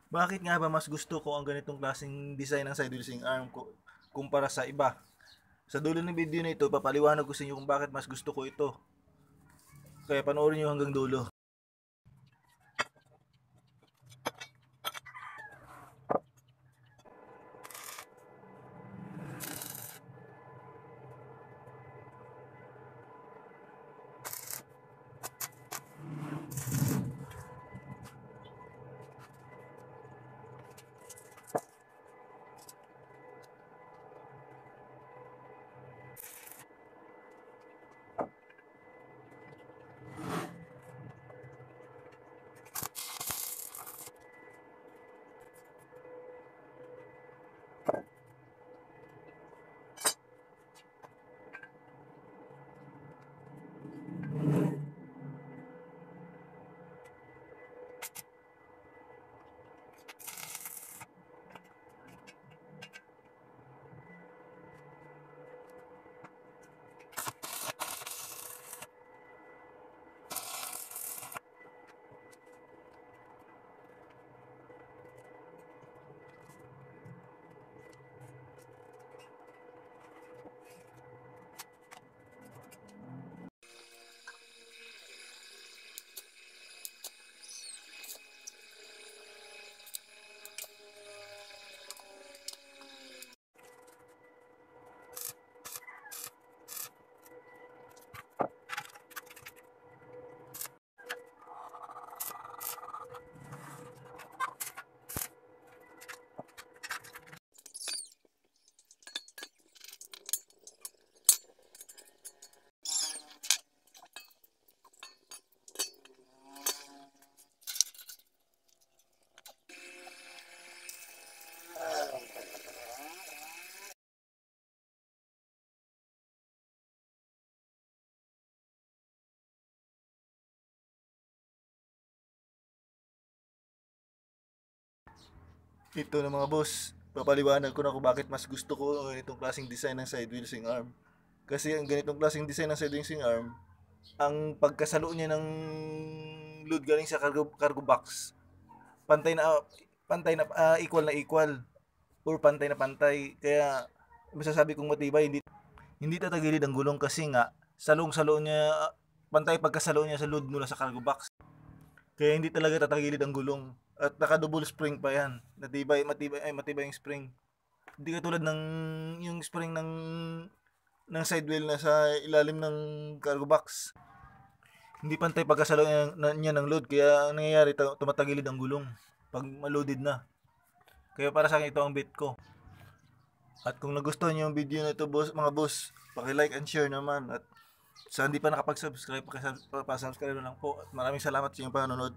Bakit nga ba mas gusto ko ang ganitong klaseng design ng side wheels arm ko kumpara sa iba? Sa dulo ng video na ito, papaliwanag ko sa inyo kung bakit mas gusto ko ito. Kaya panoorin nyo hanggang dulo. Ito na mga boss, papaliwanag ko na kung bakit mas gusto ko ang ganitong klaseng design ng side wheels arm. Kasi ang ganitong klaseng design ng side wheels arm, ang pagkasalo niya ng load galing sa cargo box, pantay na equal na equal or pantay na pantay. Kaya masasabi kong matibay, hindi tatagilid ang gulong kasi nga salong-salo niya, pantay pagkasalo niya sa load mula sa cargo box. Kaya hindi talaga tatagilid ang gulong. At naka-double spring pa yan. Matibay yung spring. Hindi katulad ng yung spring ng side wheel na sa ilalim ng cargo box. Hindi pantay pagkasalo niya ng load, kaya ang nangyayari tumatagilid ang gulong pag maloaded na. Kaya para sa akin ito ang bet ko. At kung nagustuhan niyo yung video na ito, boss, mga boss, paki-like and share naman. At sa hindi pa nakapag-subscribe, pa-subscribe na lang po. At maraming salamat sa inyong panonood.